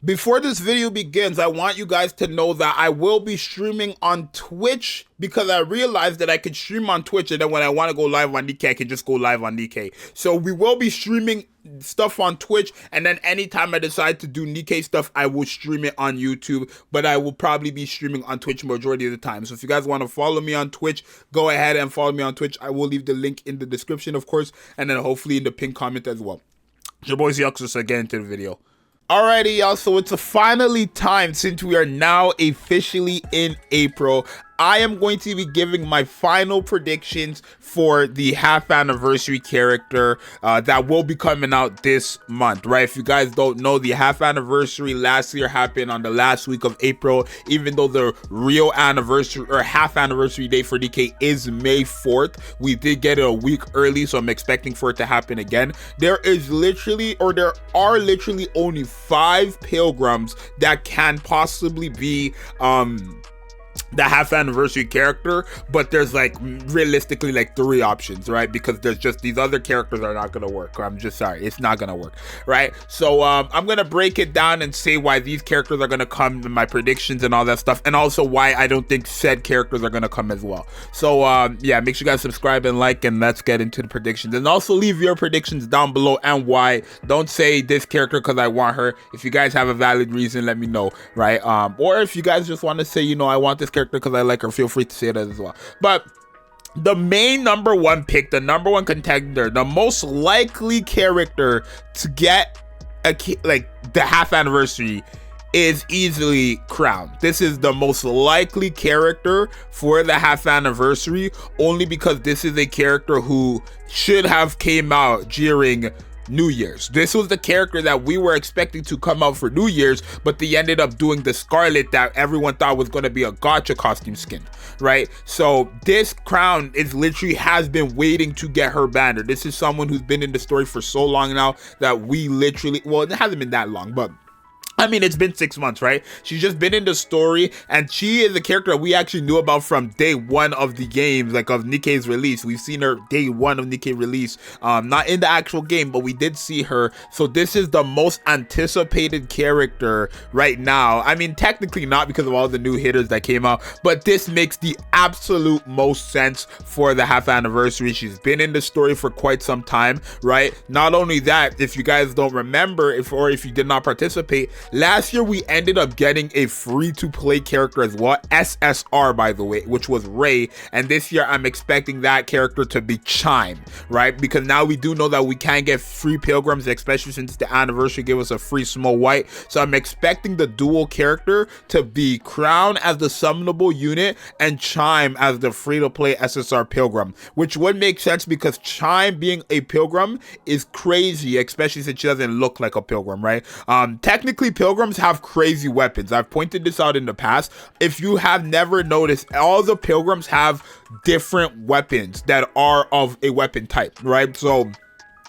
Before this video begins, I want you guys to know that I will be streaming on Twitch because I realized that I could stream on Twitch, and then when I want to go live on Nikke, I can just go live on Nikke. So we will be streaming stuff on Twitch, and then anytime I decide to do Nikke stuff, I will stream it on YouTube, but I will probably be streaming on Twitch majority of the time. So if you guys want to follow me on Twitch, go ahead and follow me on Twitch. I will leave the link in the description, of course, and then hopefully in the pinned comment as well. It's your boy Zxous, so get into the video. Alrighty, y'all, so it's finally time, since we are now officially in April. I am going to be giving my final predictions for the half anniversary character that will be coming out this month, right? If you guys don't know, the half anniversary last year happened on the last week of April, even though the real anniversary or half anniversary date for Nikke is May 4th. We did get it a week early, so I'm expecting for it to happen again. There are literally only 5 pilgrims that can possibly be the half anniversary character, but there's like realistically like 3 options, right? Because there's just these other characters are not gonna work. I'm just sorry, it's not gonna work, right? So I'm gonna break it down and say why these characters are gonna come in my predictions and all that stuff, and also why I don't think said characters are gonna come as well. So yeah, make sure you guys subscribe and like, and let's get into the predictions. And also leave your predictions down below and why. Don't say this character because I want her. If you guys have a valid reason, let me know, right? Or if you guys just want to say, you know, I want this character because I like her, feel free to say that as well. But the main number 1 pick, the number 1 contender, the most likely character to get the half anniversary is easily Crown. This is the most likely character for the half anniversary, only because this is a character who should have came out during New Year's. This was the character that we were expecting to come out for New Year's, but they ended up doing the Scarlet that everyone thought was going to be a gacha costume skin, right? So this Crown is literally has been waiting to get her banner. This is someone who's been in the story for so long now that we literally, well, it hasn't been that long, but I mean, it's been 6 months, right? She's just been in the story, and she is a character that we actually knew about from day 1 of the games, like of Nikke's release. We've seen her day 1 of Nikke release, not in the actual game, but we did see her. So this is the most anticipated character right now. I mean, technically not because of all the new hitters that came out, but this makes the absolute most sense for the half anniversary. She's been in the story for quite some time, right? Not only that, if you guys don't remember, if you did not participate, last year we ended up getting a free-to-play character as well, SSR by the way, which was Ray, and this year I'm expecting that character to be Chime, right? Because now we do know that we can get free pilgrims, especially since the anniversary gave us a free Snow White. So I'm expecting the dual character to be Crown as the summonable unit and Chime as the free-to-play SSR pilgrim, which would make sense because Chime being a pilgrim is crazy, especially since she doesn't look like a pilgrim, right? Technically pilgrims have crazy weapons. I've pointed this out in the past. If you have never noticed, all the pilgrims have different weapons that are of a weapon type, right? So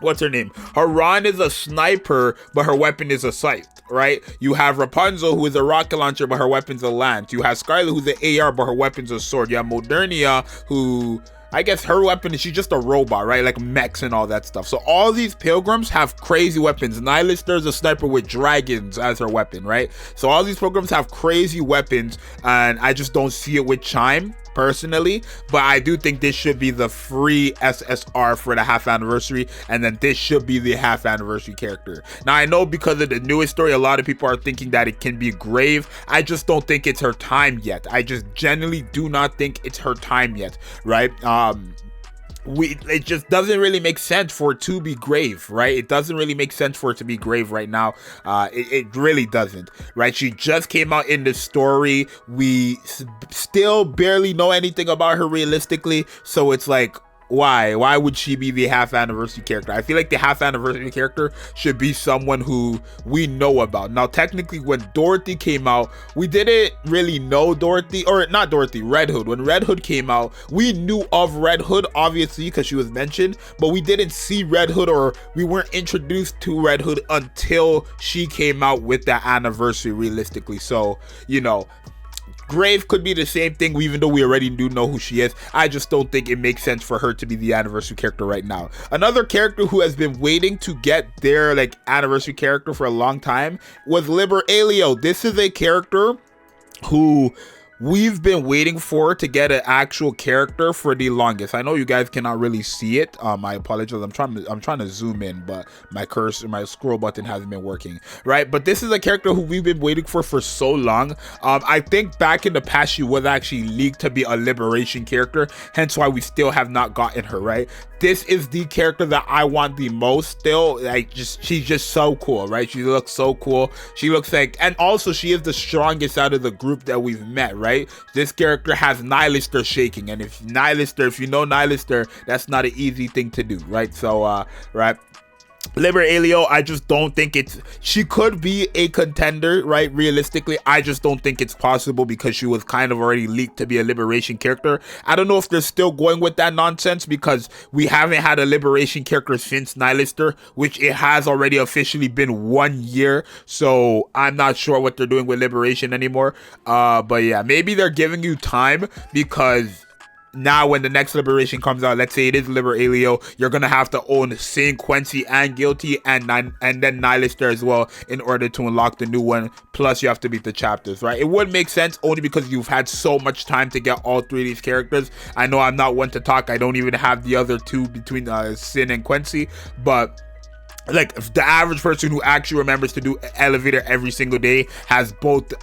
what's her name? Haran is a sniper, but her weapon is a scythe, right? You have Rapunzel, who is a rocket launcher, but her weapon's a lance. You have Scarlet, who's an AR, but her weapon's a sword. You have Modernia, who I guess her weapon is, she's just a robot, right? Like mechs and all that stuff. So all these pilgrims have crazy weapons. Nihilister's a sniper with dragons as her weapon, right? So all these pilgrims have crazy weapons, and I just don't see it with Chime personally, but I do think this should be the free SSR for the half anniversary, and then this should be the half anniversary character. Now I know because of the newest story, a lot of people are thinking that it can be Grave. I just don't think it's her time yet. I just genuinely do not think it's her time yet, right? It just doesn't really make sense for it to be Grave, right? It doesn't really make sense for it to be Grave right now. It really doesn't, right? She just came out in the story. We still barely know anything about her realistically, so it's like, why would she be the half anniversary character? I feel like the half anniversary character should be someone who we know about. Now technically when Dorothy came out, we didn't really know Dorothy, or not Dorothy, Red Hood. When Red Hood came out, we knew of Red Hood obviously because she was mentioned, but we didn't see Red Hood, or we weren't introduced to Red Hood until she came out with that anniversary realistically. So, you know, Grave could be the same thing, even though we already do know who she is. I just don't think it makes sense for her to be the anniversary character right now. Another character who has been waiting to get their like anniversary character for a long time was Liberalia. This is a character who we've been waiting for to get an actual character for the longest. I know you guys cannot really see it. I apologize. I'm trying to zoom in, but my scroll button hasn't been working, right? But this is a character who we've been waiting for so long. I think back in the past she was actually leaked to be a liberation character, hence why we still have not gotten her, right? This is the character that I want the most still. Like, she's just so cool, right? She looks so cool. She looks like, and also she is the strongest out of the group that we've met, right? This character has Nihilister shaking, and if you know Nihilister, that's not an easy thing to do, right? So right, Liberalia, I just don't think she could be a contender, right? Realistically, I just don't think it's possible because she was kind of already leaked to be a liberation character. I don't know if they're still going with that nonsense because we haven't had a liberation character since Nihilister, which it has already officially been 1 year. So I'm not sure what they're doing with liberation anymore. But yeah, maybe they're giving you time because now when the next liberation comes out, let's say it is Liberalia, you're gonna have to own Saint Quincy and Guilty and then Nihilister as well in order to unlock the new one. Plus you have to beat the chapters, right? It would make sense only because you've had so much time to get all three of these characters. I know I'm not one to talk. I don't even have the other two between Sin and Quincy, but like the average person who actually remembers to do elevator every single day has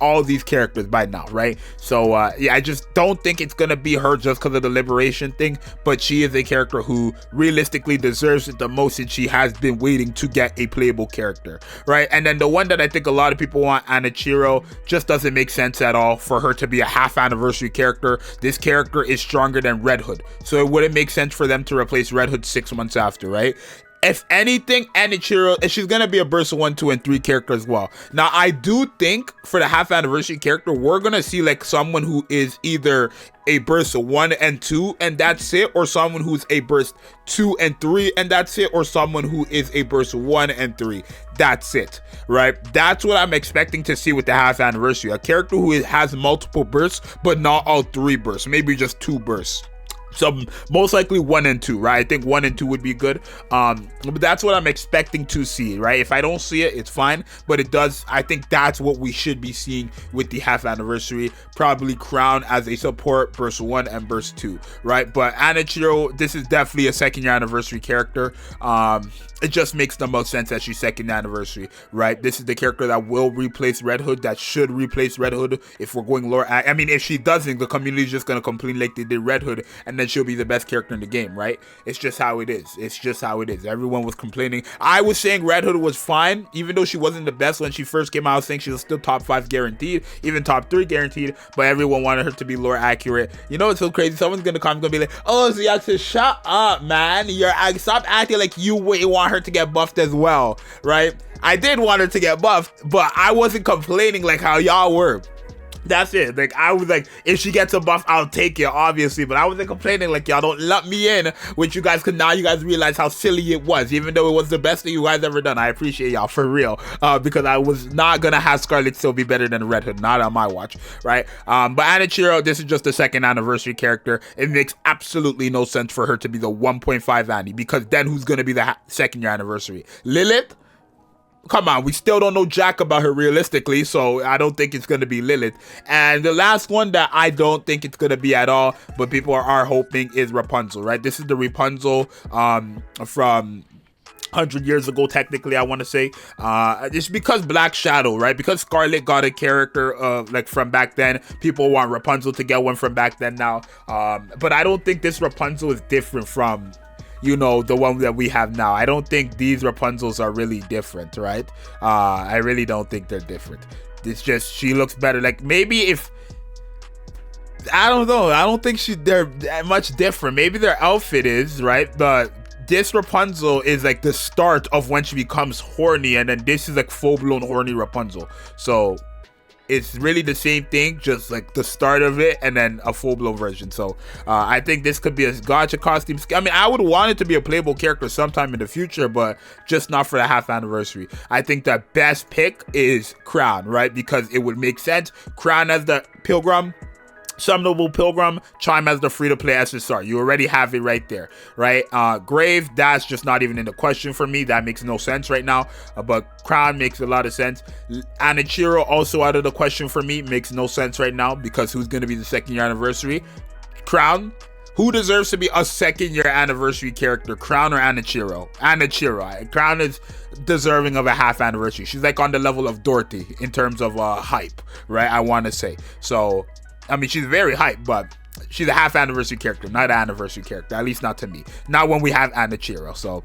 all these characters by now, right? So yeah, I just don't think it's gonna be her just because of the liberation thing, but she is a character who realistically deserves it the most, and she has been waiting to get a playable character, right? And then the one that I think a lot of people want, Anichiro, just doesn't make sense at all for her to be a half anniversary character. This character is stronger than Red Hood, so it wouldn't make sense for them to replace Red Hood 6 months after, right? If anything, Anichiro, she's gonna be a burst 1, 2, and 3 character as well. Now, I do think for the half anniversary character, we're gonna see like someone who is either a burst 1 and 2 and that's it, or someone who's a burst 2 and 3 and that's it, or someone who is a burst 1 and 3. That's it, right? That's what I'm expecting to see with the half anniversary. A character who has multiple bursts, but not all 3 bursts, maybe just 2 bursts. So most likely 1 and 2, right? I think 1 and 2 would be good. But that's what I'm expecting to see, right? If I don't see it, it's fine. But it does. I think that's what we should be seeing with the half anniversary. Probably Crown as a support, burst 1 and burst 2, right? But Anichiro, this is definitely a 2nd year anniversary character. It just makes the most sense that she's 2nd anniversary, right? This is the character that will replace Red Hood, that should replace Red Hood if we're going lore. I mean, if she doesn't, the community is just going to complain like they did Red Hood, and then she'll be the best character in the game, right? It's just how it is. It's just how it is. Everyone was complaining. I was saying Red Hood was fine, even though she wasn't the best when she first came out. I was saying she was still top 5 guaranteed, even top 3 guaranteed, but everyone wanted her to be lore accurate. You know, it's so crazy. Someone's going to come and be like, oh, Zxous, shut up, man. Stop acting like you want her to get buffed as well, right? I did want her to get buffed, but I wasn't complaining like how y'all were. That's it. Like, I was like, if she gets a buff, I'll take it, obviously, but I wasn't complaining like y'all don't let me in, which you guys could. Now you guys realize how silly it was, even though it was the best thing you guys ever done. I appreciate y'all for real, because I was not gonna have Scarlet still be better than Red Hood, not on my watch, right? But Anichiro, this is just a 2nd anniversary character. It makes absolutely no sense for her to be the 1.5 Annie, because then who's gonna be the 2nd year anniversary? Lilith? Come on, we still don't know jack about her realistically, so I don't think it's going to be Lilith. And the last one that I don't think it's going to be at all, but people are hoping, is Rapunzel, right? This is the Rapunzel from 100 years ago, technically, I want to say. It's because Black Shadow, right? Because Scarlet got a character like from back then, people want Rapunzel to get one from back then now. But I don't think this Rapunzel is different from, you know, the one that we have now. I don't think these Rapunzels are really different, right? I really don't think they're different. It's just, she looks better. Like, maybe if, I don't know, I don't think they're that much different. Maybe their outfit is, right? But this Rapunzel is like the start of when she becomes horny, and then this is like full-blown horny Rapunzel. So it's really the same thing, just like the start of it and then a full-blown version. So I think this could be a gacha costume. I mean, I would want it to be a playable character sometime in the future, but just not for the half anniversary. I think the best pick is Crown, right? Because it would make sense. Crown as the Pilgrim, Summonable Pilgrim, Chime as the free-to-play SSR. You already have it right there, right? Grave, that's just not even in the question for me. That makes no sense right now, but Crown makes a lot of sense. Anichiro also out of the question for me. Makes no sense right now, because who's going to be the 2nd year anniversary? Crown. Who deserves to be a 2nd year anniversary character, Crown or Anichiro? Anichiro. Crown is deserving of a half anniversary. She's like on the level of Dorothy in terms of hype, right? I want to say. So I mean, she's very hyped, but she's a half anniversary character, not an anniversary character, at least not to me. Not when we have Anichiro. So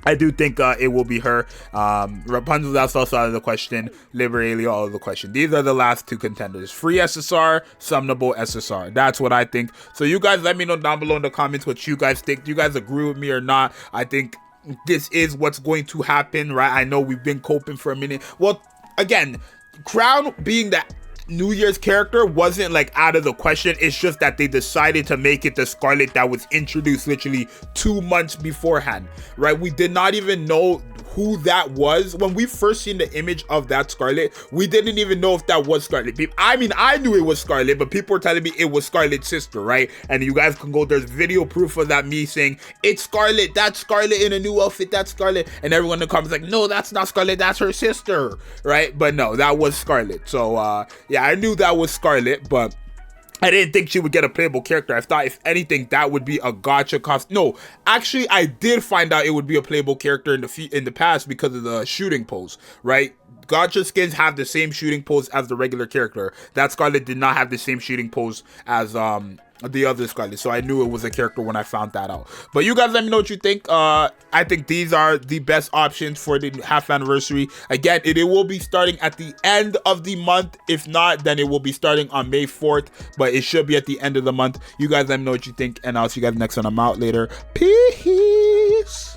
I do think it will be her. Rapunzel, that's also out of the question. Liberalia, out of the question. These are the last 2 contenders. Free SSR, Summonable SSR. That's what I think. So you guys let me know down below in the comments what you guys think. Do you guys agree with me or not? I think this is what's going to happen, right? I know we've been coping for a minute. Well, again, Crown being the New Year's character wasn't like out of the question. It's just that they decided to make it the Scarlet that was introduced literally 2 months beforehand, right? We did not even know who that was. When we first seen the image of that Scarlet, we didn't even know if that was Scarlet. I mean, I knew it was Scarlet, but people were telling me it was Scarlet's sister, right? And you guys can go, there's video proof of that, me saying, it's Scarlet, that's Scarlet in a new outfit, that's Scarlet. And everyone in the comments like, no, that's not Scarlet, that's her sister, right? But no, that was Scarlet. So yeah, I knew that was Scarlet, but I didn't think she would get a playable character. I thought, if anything, that would be a gacha costume. No, actually, I did find out it would be a playable character in the past because of the shooting pose, right? Gacha skins have the same shooting pose as the regular character. That Scarlet did not have the same shooting pose as the other Scarlet, so I knew it was a character when I found that out. But you guys let me know what you think. I think these are the best options for the half anniversary. Again, it will be starting at the end of the month. If not, then it will be starting on May 4th, but it should be at the end of the month. You guys let me know what you think, and I'll see you guys next time. I'm out later. Peace.